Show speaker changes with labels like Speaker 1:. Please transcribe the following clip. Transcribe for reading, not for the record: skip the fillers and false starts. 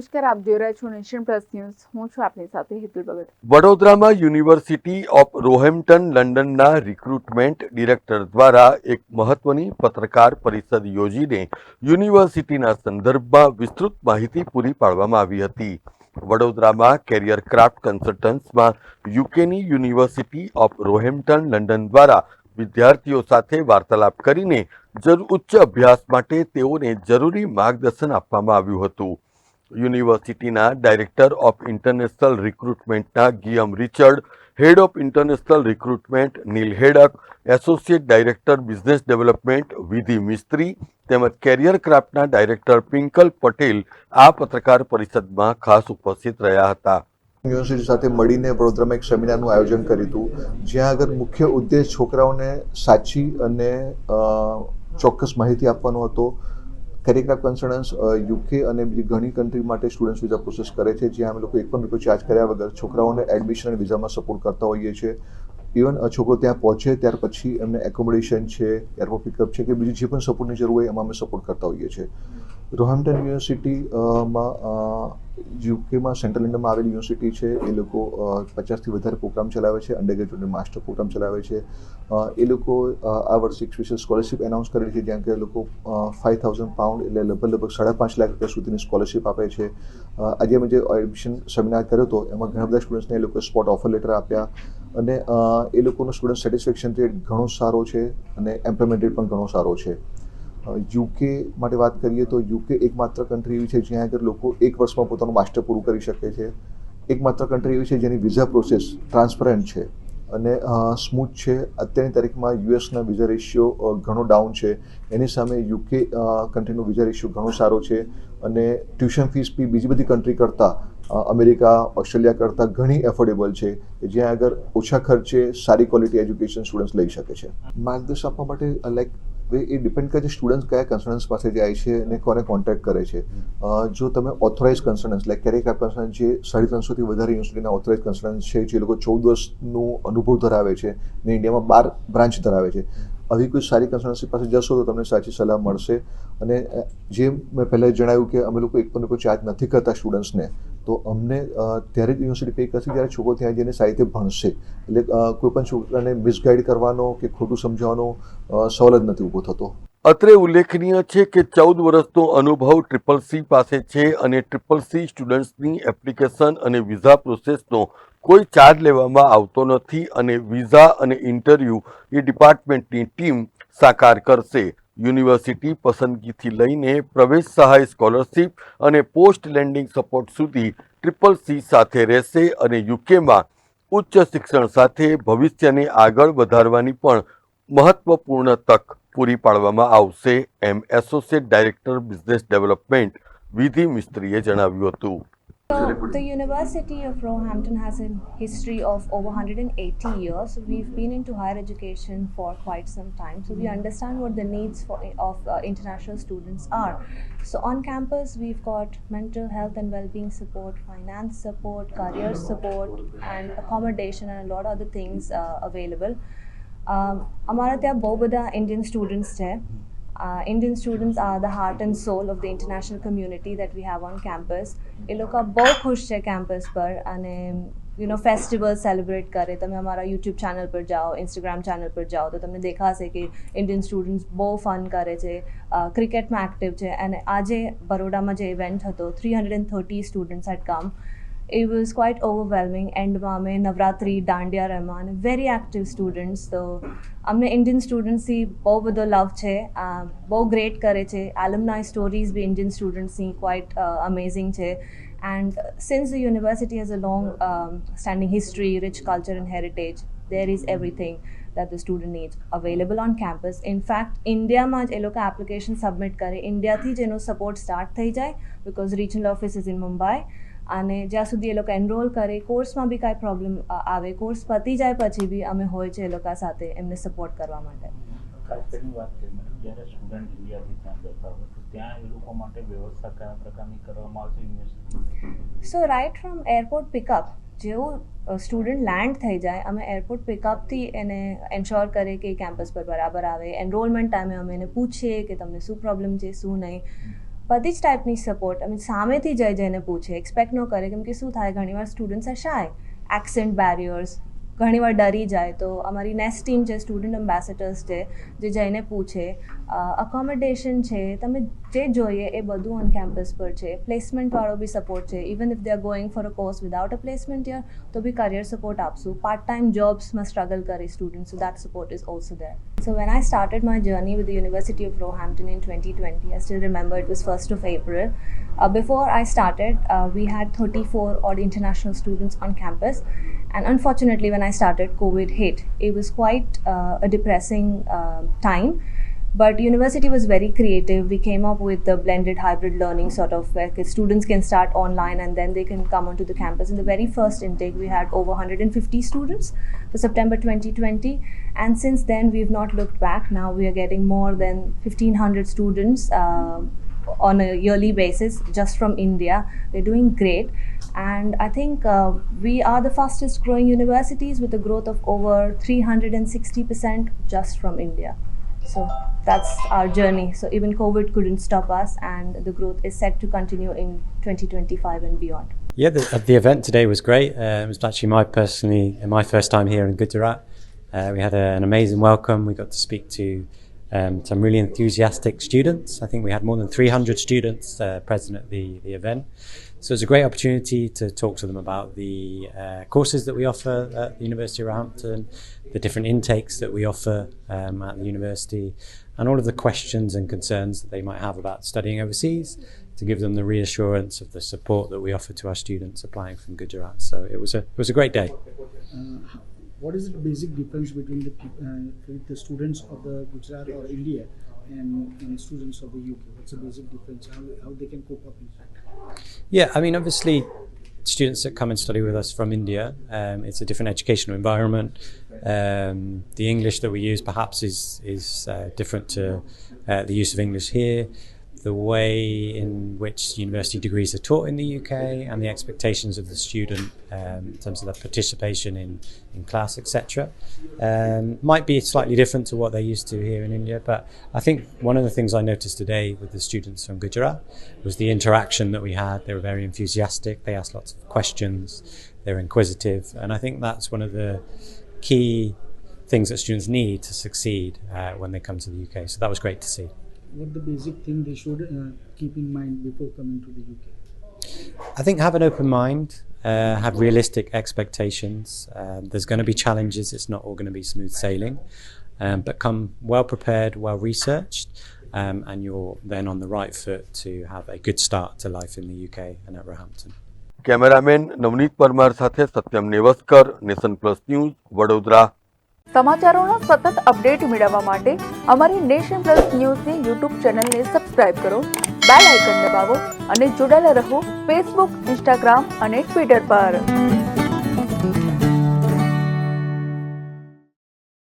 Speaker 1: નમસ્કાર, આપ જોઈ રહ્યા છો નેશન પ્લસ ન્યૂઝ. હું છું આપની સાથે હેતુલ ભગત.
Speaker 2: વડોદરામાં યુનિવર્સિટી ઓફ રોહેમ્પટન લંડનના રિક્રુટમેન્ટ ડિરેક્ટર દ્વારા એક મહત્વની પત્રકાર પરિષદ યોજીને યુનિવર્સિટીના સંદર્ભમાં વિસ્તૃત માહિતી પૂરી પાડવામાં આવી હતી. વડોદરામાં કેરિયર ક્રાફ્ટ કન્સલ્ટન્ટ્સમાં યુકેની યુનિવર્સિટી ઓફ રોહેમ્પટન લંડન દ્વારા વિદ્યાર્થીઓ સાથે વાર્તાલાપ કરીને ઉચ્ચ અભ્યાસ માટે તેઓને જરૂરી માર્ગદર્શન આપવામાં આવ્યું હતું. યુનિવર્સિટીના ડાયરેક્ટર ઓફ ઇન્ટરનેશનલ રિક્રુટમેન્ટના Guillaume Richard, head of international recruitment Neil Haddock, associate director business development Vidhi Mistry તેમજ કેરિયર ક્રાફ્ટના ડાયરેક્ટર પિંકલ પટેલ આ પત્રકાર પરિષદમાં ખાસ ઉપસ્થિત રહ્યા હતા.
Speaker 3: યુનિવર્સિટી સાથે મળીને વડોદરામાં એક સેમિનારનું આયોજન કર્યું હતું, જ્યાં આગળ મુખ્ય ઉદ્દેશ છોકરાઓને સાચી અને ચોક્કસ માહિતી આપવાનો હતો. કેરિયર ક્રાફ્ટ કન્સલ્ટન્ટ્સ યુકે અને બીજી ઘણી કન્ટ્રી માટે સ્ટુડન્ટ્સ વિઝા પ્રોસેસ કરે છે, જ્યાં અમે લોકો એક પણ રૂપિયો ચાર્જ કર્યા વગર છોકરાઓને એડમિશન અને વિઝામાં સપોર્ટ કરતા હોઈએ છીએ. ઇવન છોકરો ત્યાં પહોંચે ત્યાર પછી એમને એકોમોડેશન છે, એરપોર્ટ પિકઅપ છે કે બીજી જે પણ સપોર્ટની જરૂર હોય એમાં અમે સપોર્ટ કરતા હોઈએ છીએ. રોહેમ્પટન યુનિવર્સિટીમાં યુકેમાં સેન્ટ્રલ લંડનમાં આવેલી યુનિવર્સિટી છે. એ લોકો 50થી વધારે પ્રોગ્રામ ચલાવે છે, અંડરગ્રેજ્યુએટ અને માસ્ટર પ્રોગ્રામ ચલાવે છે. એ લોકો આ વર્ષે એક સ્પેશિયલ સ્કોલરશિપ એનાઉન્સ કરેલી છે, જ્યાં કે એ લોકો £5,000 એટલે લગભગ 5.5 લાખ રૂપિયા સુધીની સ્કોલરશિપ આપે છે. આજે અમે જે એડમિશન સેમિનાર કર્યો હતો એમાં ઘણા બધા સ્ટુડન્ટ્સને એ લોકોએ સ્પોટ ઓફર લેટર આપ્યા અને એ લોકોનો સ્ટુડન્ટ સેટિસ્ફેક્શન રેટ ઘણો સારો છે અને એમ્પ્લોયમેન્ટ રેટ પણ ઘણો સારો છે. યુકે માટે વાત કરીએ તો યુકે એકમાત્ર કન્ટ્રી એવી છે જ્યાં આગળ લોકો 1 વર્ષમાં પોતાનું માસ્ટર પૂરું કરી શકે છે. એકમાત્ર કન્ટ્રી એવી છે જેની વિઝા પ્રોસેસ ટ્રાન્સપરન્ટ છે અને સ્મૂથ છે. અત્યારની તારીખમાં યુએસના વિઝા રેશિયો ઘણો ડાઉન છે, એની સામે યુકે કન્ટ્રીનો વિઝા રેશિયો ઘણો સારો છે અને ટ્યુશન ફીસ બી બીજી બધી કન્ટ્રી કરતાં અમેરિકા, ઓસ્ટ્રેલિયા કરતાં ઘણી એફોર્ડેબલ છે, જ્યાં આગળ ઓછા ખર્ચે સારી ક્વોલિટી એજ્યુકેશન સ્ટુડન્ટ્સ લઈ શકે છે. માર્ગદર્શન આપવા માટે લાઈક એ ડિપેન્ડ કરે છે સ્ટુડન્ટ્સ કયા કન્સલ્ટન્ટ્સ પાસે જાય છે અને કોને કોન્ટેક્ટ કરે છે. જો તમે authorise consultants like Career Craft consultant જે 350થી વધારે યુનિવર્સિટીના ઓથોરાઇઝ કન્સલ્ટન્ટ છે, જે લોકો 14 વર્ષનું અનુભવ ધરાવે છે ને ઇન્ડિયામાં 12 બ્રાન્ચ ધરાવે છે, આવી કોઈ સારી કન્સલ્ટન્સી પાસે જશો તો તમને સાચી સલાહ મળશે. અને જે મેં પહેલાં જણાવ્યું કે અમે લોકો એક પણ કોઈ ચાર્જ નથી કરતા સ્ટુડન્ટ્સને, તો અમને ત્યારે જ યુનિવર્સિટી પે કરશે જ્યારે છોકરો ત્યાં જઈને સારી રીતે ભણશે. એટલે કોઈ પણ છોકરાને મિસગાઈડ કરવાનો કે ખોટું સમજાવવાનો સવાલ જ નથી ઊભો થતો.
Speaker 2: અત્રે ઉલ્લેખનીય છે કે 14 વર્ષનો અનુભવ ટ્રિપલ-સી પાસે છે અને ટ્રિપલ-સી સ્ટુડન્ટ્સની એપ્લિકેશન અને વિઝા પ્રોસેસનો કોઈ ચાર્જ લેવામાં આવતો નથી અને વિઝા અને ઇન્ટરવ્યૂ એ ડિપાર્ટમેન્ટની ટીમ સાકાર કરશે. યુનિવર્સિટી પસંદગીથી લઈને પ્રવેશ સહાય, સ્કોલરશિપ અને પોસ્ટ લેન્ડિંગ સપોર્ટ સુધી ટ્રિપલ-સી સાથે રહેશે અને યુકેમાં ઉચ્ચ શિક્ષણ સાથે ભવિષ્યને આગળ વધારવાની પણ મહત્વપૂર્ણ તક પૂરી પાડવામાં આવશે, એમ એસોસિએટ ડાયરેક્ટર બિઝનેસ ડેવલપમેન્ટ વિધિ મિસ્ત્રીએ જણાવ્યું હતું.
Speaker 4: So, the University of Roehampton has a history of over 180 years. We've been into higher education for quite some time, so we understand what the needs of international students are. So, on campus, we've got mental health and well-being support, finance support, career support, and accommodation, and a lot of other things available. हमारा ત્યાં બહુ બધા Indian students છે. Indian students are the heart and soul of the international community that we have on campus. એ લોકો બહુ ખુશ છે campus પર અને ફેસ્ટિવલ સેલિબ્રેટ કરે. તમે અમારા યુટ્યુબ ચેનલ પર જાઓ, ઇન્સ્ટાગ્રામ ચેનલ પર જાઓ તો તમને દેખાશે કે ઇન્ડિયન સ્ટુડન્ટ્સ બહુ ફન કરે છે, ક્રિકેટમાં એક્ટિવ છે. અને આજે બરોડામાં જે ઇવેન્ટ હતો, 330 students had come. It was quite overwhelming. એન્ડમાં અમે નવરાત્રી, દાંડિયા રમવા અને વેરી એક્ટિવ સ્ટુડન્ટ્સ. તો અમને ઇન્ડિયન સ્ટુડન્ટ્સથી બહુ બધો લવ છે, બહુ ગ્રેટ કરે છે. એલ્યુમનાઈ સ્ટોરીઝ બી ઇન્ડિયન સ્ટુડન્ટ્સની ક્વાઇટ અમેઝિંગ છે. And since the university has a long standing history, rich culture and heritage, there is everything that the student needs available on campus. In fact, ઇન્ડિયામાં જ એ લોકો application submit કરે, ઇન્ડિયાથી જ એનો support start થઈ જાય, because regional office is in Mumbai. અને જ્યાં સુધી એ લોકો એનરોલ કરે, કોર્સમાં બી કાંઈ પ્રોબ્લેમ આવે, કોર્સ પતી જાય પછી બી અમે હોય છે એ લોકો સાથે એમને સપોર્ટ કરવા માટે.
Speaker 5: ખાસ કરીને વાત કરીએ મેડમ, જ્યારે સ્ટુડન્ટ ઇન્ડિયાથી ત્યાં જતા હોય તો ત્યાં એ લોકો માટે વ્યવસ્થા કયા પ્રકારની કરવામાં આવશે university?
Speaker 4: So right from airport pickup, જેવું સ્ટુડન્ટ લેન્ડ થઈ જાય, અમે એરપોર્ટ પિકઅપથી એને એન્શ્યોર કરીએ કે કેમ્પસ પર બરાબર આવે. એનરોલમેન્ટ ટાઈમે અમે એને પૂછીએ કે તમને શું પ્રોબ્લેમ છે, શું નહીં. બધી જ ટાઈપની સપોર્ટ સામેથી જઈને પૂછે, એક્સપેક્ટ ન કરે, કેમ કે શું થાય ઘણીવાર સ્ટુડન્ટ્સ આર શાય, એક્સેન્ટ બેરિયર્સ, ઘણીવાર ડરી જાય. તો અમારી નેક્સ્ટ ટીમ છે, સ્ટુડન્ટ એમ્બેસેડર્સ છે, જે જઈને પૂછે. અકોમોડેશન છે, તમે જે જોઈએ એ બધું ઓન કેમ્પસ પર છે. પ્લેસમેન્ટવાળો બી સપોર્ટ છે. Even if they are going for a course without a placement year, તો બી કરિયર સપોર્ટ આપશું. પાર્ટ ટાઈમ જોબ્સમાં સ્ટ્રગલ કરે student, so that support is also there. So when I started my journey with the University of Roehampton in 2020, I still remember it was 1st of April. Before I started, we had 34 odd international students on campus. And unfortunately, when I started, COVID hit. It was quite a depressing time. But university was very creative. We came up with the blended hybrid learning sort of, where students can start online and then they can come onto the campus. In the very first intake, we had over 150 students for September 2020. And since then, we've not looked back. Now we are getting more than 1,500 students on a yearly basis just from India. They're doing great. And I think we are the fastest growing universities with a growth of over 360% just from India. So that's our journey. So even COVID couldn't stop us, and the growth is set to continue in 2025 and beyond.
Speaker 6: Yeah, the event today was great. It was actually my first time here in Gujarat. We had an amazing welcome. We got to speak to some really enthusiastic students. I think we had more than 300 students present at the event. So it's a great opportunity to talk to them about the courses that we offer at the University of Roehampton, the different intakes that we offer at the university, and all of the questions and concerns that they might have about studying overseas, to give them the reassurance of the support that we offer to our students applying from Gujarat. So it was a great day.
Speaker 7: What is the basic difference between the students of the Gujarat or India and students of the UK? What's the basic difference? How they can cope up in fact?
Speaker 6: Yeah, I mean, obviously, students that come and study with us from India, it's a different educational environment. The English that we use perhaps is different to the use of English here. The way in which university degrees are taught in the UK and the expectations of the student in terms of their participation in class, etc., might be slightly different to what they're used to here in India. But I think one of the things I noticed today with the students from Gujarat was the interaction that we had. They were very enthusiastic. They asked lots of questions. They were inquisitive. And I think that's one of the key things that students need to succeed when they come to the UK. So that was great to see.
Speaker 7: What the basic thing they should keep in mind before coming to the UK?
Speaker 6: I think have an open mind, have realistic expectations. There's going to be challenges. It's not all going to be smooth sailing, but come well prepared, well researched, and you're then on the right foot to have a good start to life in the UK and at Roehampton.
Speaker 2: Cameraman Navneet Parmar સાથે Satyam Nevaskar, Nation Plus News, Vadodara.
Speaker 1: સમાચારોનો સતત update મેળવવા માટે અમારી Nation Plus ન્યૂઝની YouTube ચેનલને subscribe કરો, bell icon દબાવો અને જોડાયેલા રહો ફેસબુક, ઇન્સ્ટાગ્રામ અને ટ્વિટર પર.